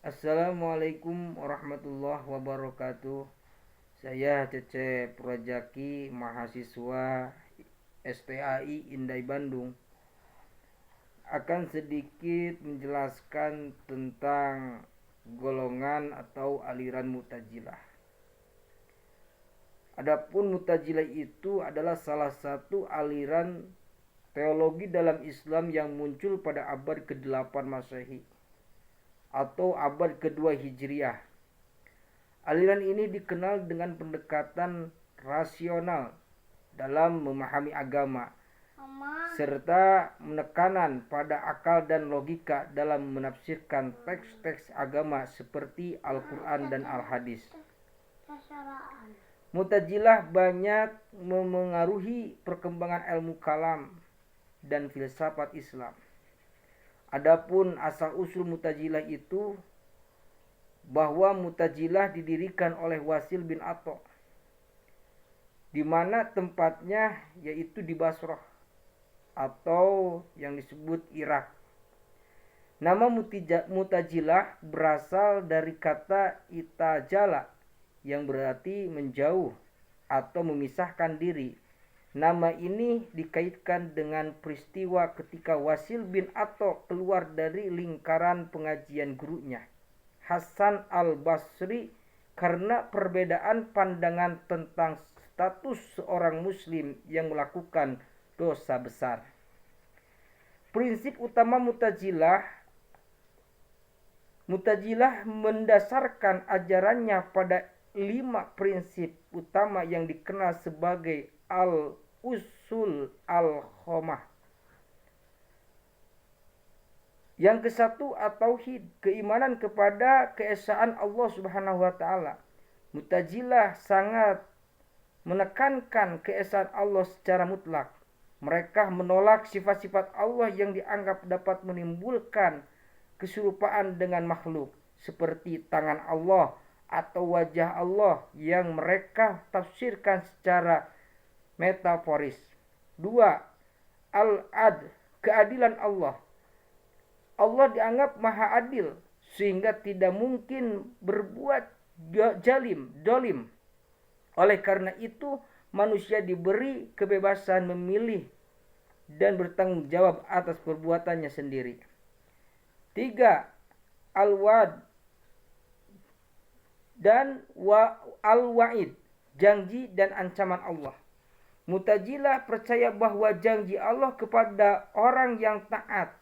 Assalamualaikum warahmatullahi wabarakatuh. Saya Cecep Rajaki, mahasiswa STAI Indai Bandung. Akan sedikit menjelaskan tentang golongan atau aliran Mu'tazilah. Adapun Mu'tazilah itu adalah salah satu aliran teologi dalam Islam yang muncul pada abad ke-8 Masehi atau abad kedua Hijriah. Aliran ini dikenal dengan pendekatan rasional dalam memahami agama, serta penekanan pada akal dan logika dalam menafsirkan teks-teks agama seperti Al-Quran dan Al-Hadis. Mu'tazilah banyak memengaruhi perkembangan ilmu kalam dan filsafat Islam. Adapun asal-usul Mu'tazilah itu bahwa Mu'tazilah didirikan oleh Wasil bin Atha, di mana tempatnya yaitu di Basrah atau yang disebut Irak. Nama Mu'tazilah berasal dari kata itajala yang berarti menjauh atau memisahkan diri. Nama ini dikaitkan dengan peristiwa ketika Wasil bin Atha keluar dari lingkaran pengajian gurunya, Hasan al-Basri, karena perbedaan pandangan tentang status seorang muslim yang melakukan dosa besar. Prinsip utama Mu'tazilah mendasarkan ajarannya pada 5 prinsip utama yang dikenal sebagai al-usul al-khamah. Yang ke-1 at-tauhid, keimanan kepada keesaan Allah Subhanahu wa taala. Mu'tazilah sangat menekankan keesaan Allah secara mutlak. Mereka menolak sifat-sifat Allah yang dianggap dapat menimbulkan keserupaan dengan makhluk, seperti tangan Allah atau wajah Allah yang mereka tafsirkan secara metaforis. 2. Al-adl, keadilan Allah. Allah dianggap maha adil sehingga tidak mungkin berbuat dolim. Oleh karena itu manusia diberi kebebasan memilih dan bertanggung jawab atas perbuatannya sendiri. 3. Al-wa'd dan al-wa'id, janji dan ancaman Allah. Mu'tazilah percaya bahwa janji Allah kepada orang yang taat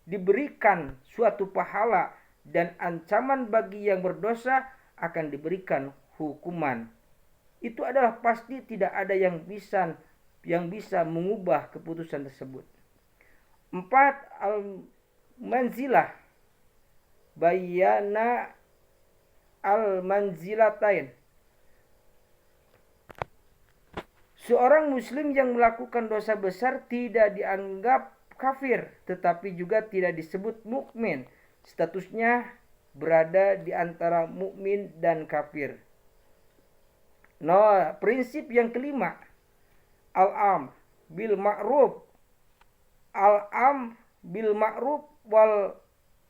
diberikan suatu pahala dan ancaman bagi yang berdosa akan diberikan hukuman. Itu adalah pasti, tidak ada yang bisa mengubah keputusan tersebut. 4. Al-manzilah, bayana al-manzilatain. Seorang muslim yang melakukan dosa besar tidak dianggap kafir, tetapi juga tidak disebut mukmin. Statusnya berada di antara mukmin dan kafir. Prinsip yang kelima, al-am bil ma'ruf. Al-am bil ma'ruf wal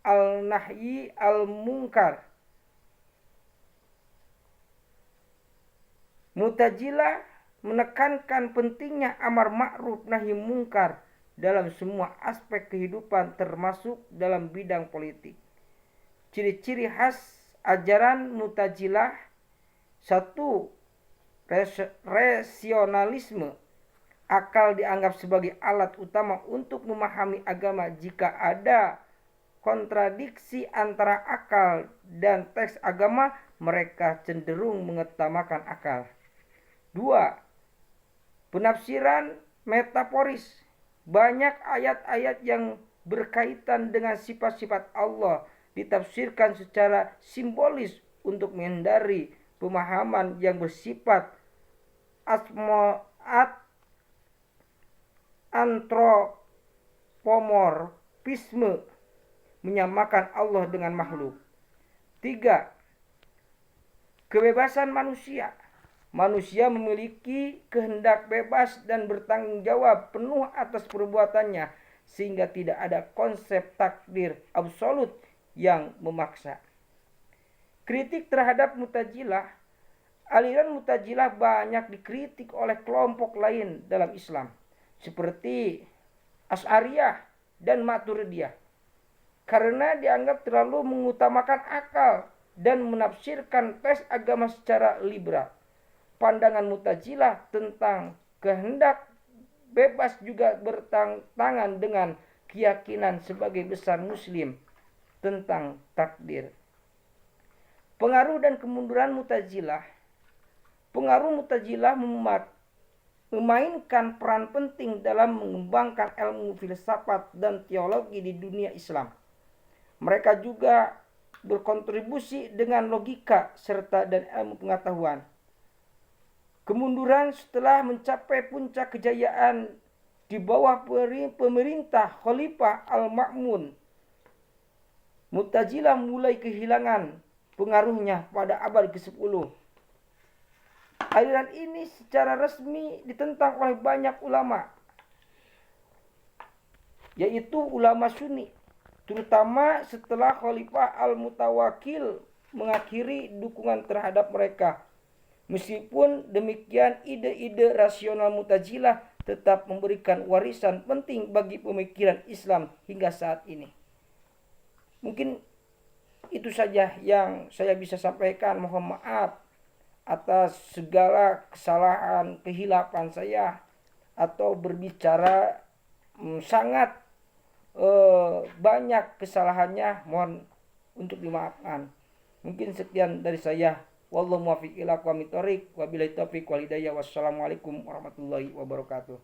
al-nahyi al-munkar. Mu'tazilah menekankan pentingnya amar ma'ruf nahi munkar dalam semua aspek kehidupan, termasuk dalam bidang politik. Ciri-ciri khas ajaran Mu'tazilah: 1. Rasionalisme. Akal dianggap sebagai alat utama untuk memahami agama. Jika ada kontradiksi antara akal dan teks agama, mereka cenderung mengutamakan akal. 2. Penafsiran metaforis. Banyak ayat-ayat yang berkaitan dengan sifat-sifat Allah ditafsirkan secara simbolis untuk menghindari pemahaman yang bersifat antropomorfisme, menyamakan Allah dengan makhluk. 3. Kebebasan manusia. Manusia memiliki kehendak bebas dan bertanggung jawab penuh atas perbuatannya, sehingga tidak ada konsep takdir absolut yang memaksa. Kritik terhadap Mu'tazilah. Aliran Mu'tazilah banyak dikritik oleh kelompok lain dalam Islam, seperti Asy'ariyah dan Maturidiyah, karena dianggap terlalu mengutamakan akal dan menafsirkan teks agama secara liberal. Pandangan Mu'tazilah tentang kehendak bebas juga bertentangan dengan keyakinan sebagai besar Muslim tentang takdir. Pengaruh dan kemunduran Mu'tazilah. Pengaruh Mu'tazilah memainkan peran penting dalam mengembangkan ilmu filsafat dan teologi di dunia Islam. Mereka juga berkontribusi dengan logika serta dan ilmu pengetahuan. Kemunduran setelah mencapai puncak kejayaan di bawah pemerintah Khalifah Al-Ma'mun, Mu'tazilah mulai kehilangan pengaruhnya pada abad ke-10. Aliran ini secara resmi ditentang oleh banyak ulama, yaitu ulama Sunni, terutama setelah Khalifah Al-Mutawakkil mengakhiri dukungan terhadap mereka. Meskipun demikian, ide-ide rasional Mu'tazilah tetap memberikan warisan penting bagi pemikiran Islam hingga saat ini. Mungkin itu saja yang saya bisa sampaikan. Mohon maaf atas segala kesalahan, kehilapan saya, atau berbicara sangat banyak kesalahannya, mohon untuk dimaafkan. Mungkin sekian dari saya. Wallahu muwaffiq ila aqwamit thoriq, wabillahi taufiq wal hidayah. Wassalamualaikum warahmatullahi wabarakatuh.